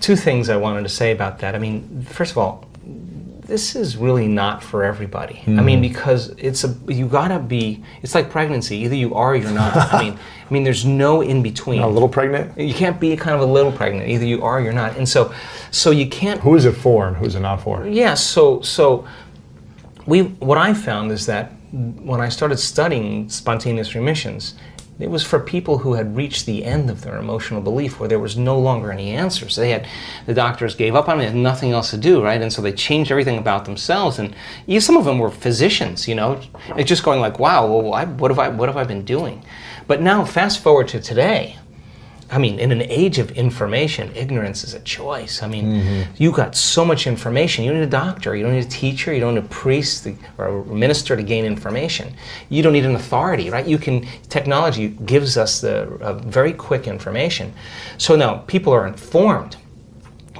two things I wanted to say about that. I mean, first of all, this is really not for everybody. I mean, because it's like pregnancy. Either you are or you're not. I mean, there's no in between. Not a little pregnant? You can't be kind of a little pregnant. Either you are or you're not. And so you can't. Who is it for and who's it not for? Yeah. What I found is that when I started studying spontaneous remissions, it was for people who had reached the end of their emotional belief, where there was no longer any answers. The doctors gave up on it, they had nothing else to do, right? And so they changed everything about themselves. And some of them were physicians, it's just going like, wow, well, what have I been doing? But now, fast forward to today. I mean, in an age of information, ignorance is a choice. I mean, you got so much information. You don't need a doctor, you don't need a teacher, you don't need a priest or a minister to gain information. You don't need an authority, right? Technology gives us very quick information. So now people are informed.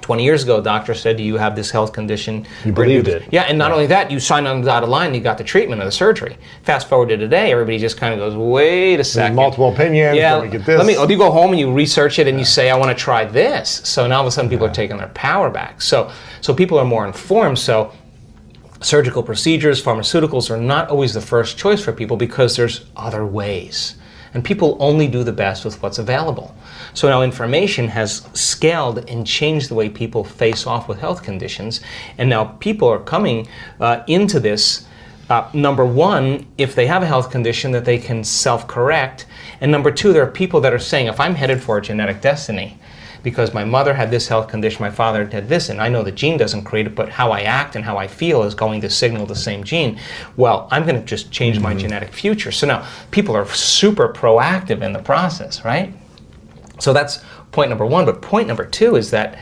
20 years ago, a doctor said, do you have this health condition? You believed it. Yeah, and not only that, you signed on the dotted line and you got the treatment or the surgery. Fast forward to today, everybody just kind of goes, wait a second. There's multiple opinions, let me get this. You go home and you research it and you say, I want to try this. So now all of a sudden people are taking their power back. So people are more informed. So surgical procedures, pharmaceuticals are not always the first choice for people because there's other ways. And people only do the best with what's available. So now information has scaled and changed the way people face off with health conditions. And now people are coming into this, number one, if they have a health condition that they can self-correct. And number two, there are people that are saying, if I'm headed for a genetic destiny, because my mother had this health condition, my father had this, and I know the gene doesn't create it, but how I act and how I feel is going to signal the same gene. Well, I'm going to just change my genetic future. So now people are super proactive in the process, right? So that's point number one. But point number two is that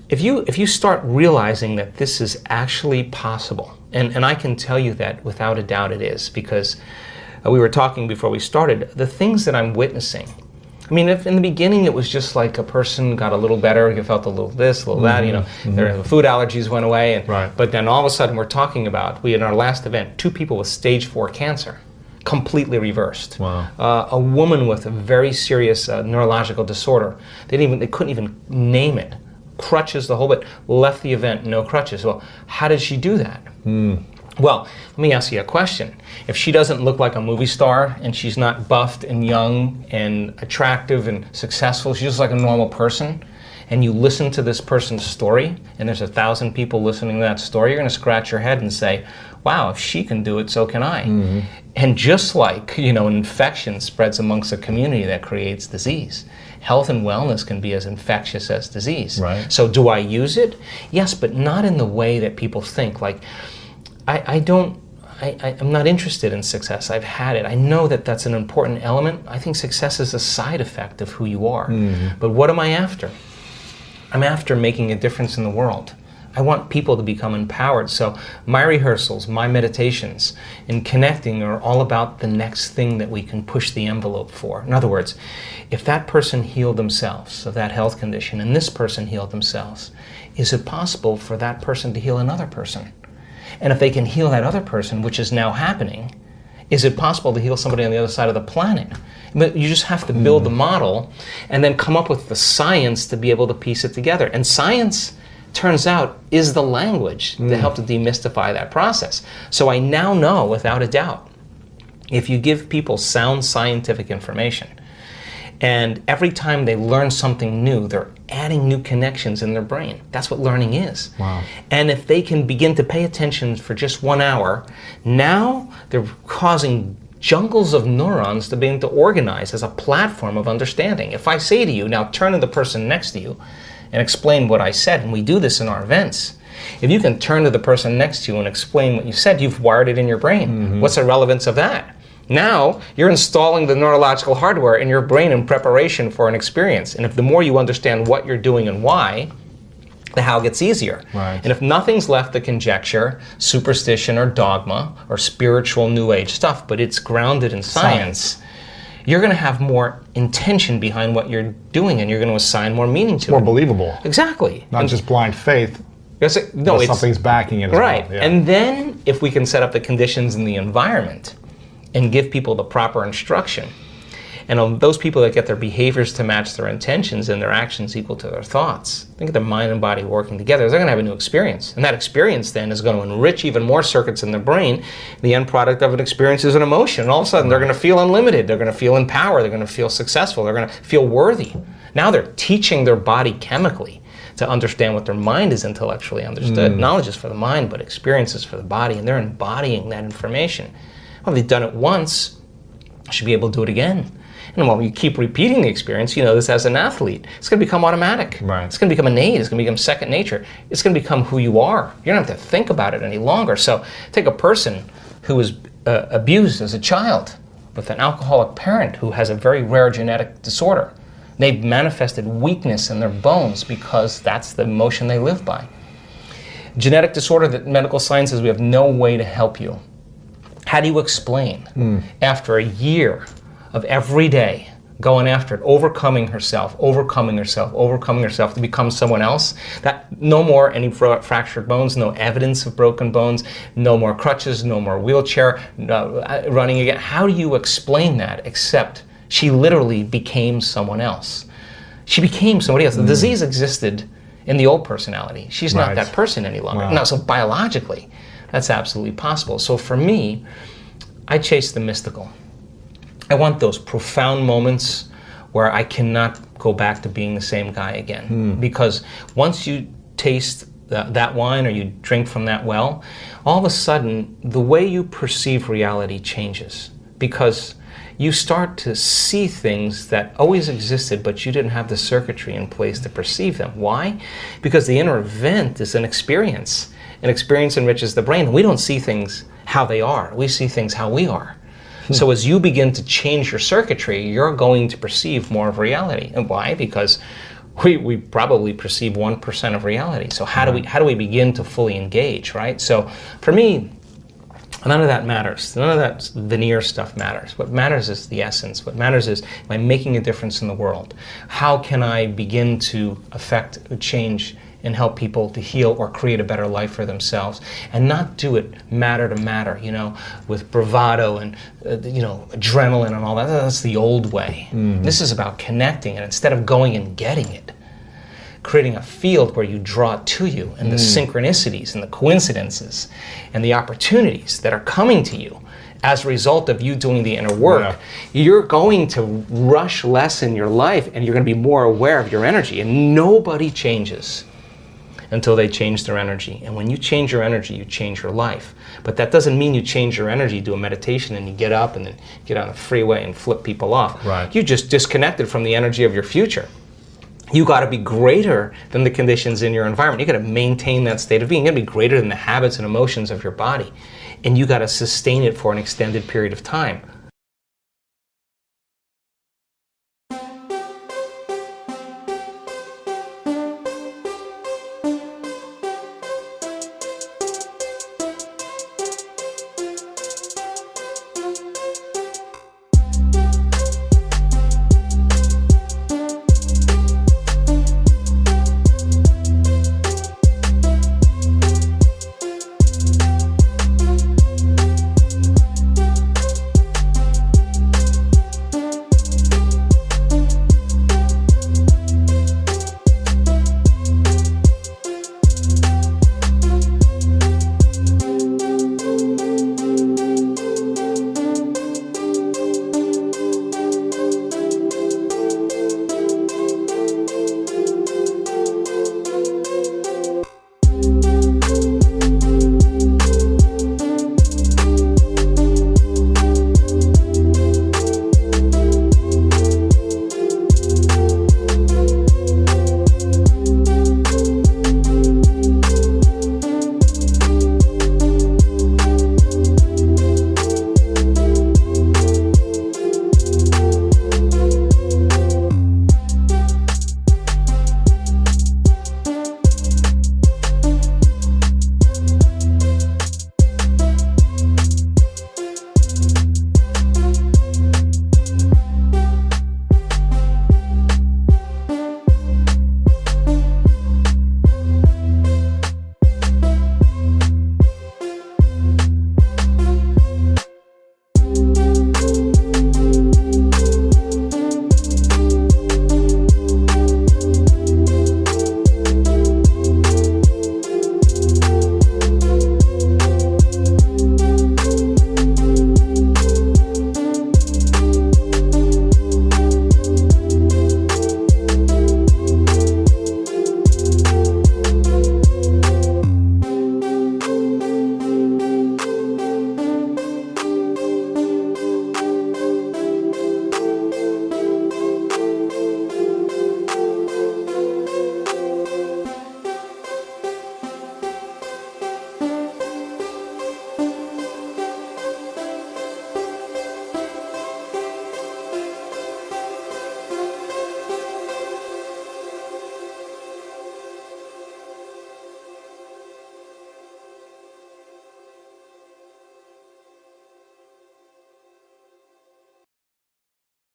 if you start realizing that this is actually possible, and I can tell you that without a doubt it is, because we were talking before we started, the things that I'm witnessing, I mean, if in the beginning it was just like a person got a little better, you felt a little this, a little that, their food allergies went away. But then all of a sudden we're talking about, in our last event, 2 people with stage 4 cancer, completely reversed. Wow. A woman with a very serious neurological disorder, they couldn't even name it. Crutches, the whole bit, left the event, no crutches. Well, how did she do that? Well, let me ask you a question. If she doesn't look like a movie star and she's not buffed and young and attractive and successful, she's just like a normal person, and you listen to this person's story and there's 1,000 people listening to that story, you're going to scratch your head and say, wow, if she can do it, so can I. And just like, an infection spreads amongst a community that creates disease, health and wellness can be as infectious as disease. Right. So do I use it? Yes, but not in the way that people think. Like, I'm not interested in success. I've had it. I know that that's an important element. I think success is a side effect of who you are. But what am I after? I'm after making a difference in the world. I want people to become empowered. So my rehearsals, my meditations, and connecting are all about the next thing that we can push the envelope for. In other words, if that person healed themselves of that health condition and this person healed themselves, is it possible for that person to heal another person? And if they can heal that other person, which is now happening, is it possible to heal somebody on the other side of the planet? But you just have to build the model and then come up with the science to be able to piece it together. And science, turns out, is the language to help to demystify that process. So I now know, without a doubt, if you give people sound scientific information, and every time they learn something new, they're adding new connections in their brain. That's what learning is. Wow. And if they can begin to pay attention for just 1 hour, now they're causing jungles of neurons to begin to organize as a platform of understanding. If I say to you, now turn to the person next to you and explain what I said, and we do this in our events, if you can turn to the person next to you and explain what you said, you've wired it in your brain. What's the relevance of that? Now, you're installing the neurological hardware in your brain in preparation for an experience. And if the more you understand what you're doing and why, the how gets easier. Right. And if nothing's left to conjecture, superstition or dogma or spiritual new age stuff, but it's grounded in science, you're going to have more intention behind what you're doing and you're going to assign more meaning to it. More believable. Exactly. Not just blind faith. No, but something's backing it as right. well. Yeah. And then if we can set up the conditions in the environment and give people the proper instruction. And those people that get their behaviors to match their intentions and their actions equal to their thoughts, they get their mind and body working together, they're going to have a new experience. And that experience then is going to enrich even more circuits in their brain. The end product of an experience is an emotion. And all of a sudden, they're going to feel unlimited. They're going to feel in power. They're going to feel successful. They're going to feel worthy. Now they're teaching their body chemically to understand what their mind is intellectually understood. Knowledge is for the mind, but experience is for the body, and they're embodying that information. Well, they've done it once, should be able to do it again. And while you keep repeating the experience, you know this as an athlete, it's going to become automatic. Right. It's going to become innate. It's going to become second nature. It's going to become who you are. You don't have to think about it any longer. So take a person who was abused as a child with an alcoholic parent who has a very rare genetic disorder. They've manifested weakness in their bones because that's the emotion they live by. Genetic disorder that medical science says we have no way to help you. How do you explain after a year of every day going after it, overcoming herself to become someone else, that no more any fractured bones, no evidence of broken bones, no more crutches, no more wheelchair, running again? How do you explain that except she literally became someone else? She became somebody else. The disease existed in the old personality. She's not that person any longer. Wow. No, so biologically, that's absolutely possible. So for me, I chase the mystical. I want those profound moments where I cannot go back to being the same guy again. Because once you taste that wine or you drink from that well, all of a sudden, the way you perceive reality changes. Because you start to see things that always existed, but you didn't have the circuitry in place to perceive them. Why? Because the inner event is an experience. An experience enriches the brain. We don't see things how they are. We see things how we are. So as you begin to change your circuitry, you're going to perceive more of reality. And why? Because we probably perceive 1% of reality. So how do we begin to fully engage, right? So for me, none of that matters. None of that veneer stuff matters. What matters is the essence. What matters is, am I making a difference in the world? How can I begin to affect a change and help people to heal or create a better life for themselves, and not do it matter to matter, with bravado and adrenaline and all that. That's the old way. This is about connecting, and instead of going and getting it, creating a field where you draw it to you, and the synchronicities and the coincidences and the opportunities that are coming to you as a result of you doing the inner work, you're going to rush less in your life, and you're going to be more aware of your energy. And nobody changes until they change their energy. And when you change your energy, you change your life. But that doesn't mean you change your energy, do a meditation, and you get up and then get on the freeway and flip people off. Right. You just disconnected from the energy of your future. You got to be greater than the conditions in your environment. You got to maintain that state of being. You got to be greater than the habits and emotions of your body. And you got to sustain it for an extended period of time.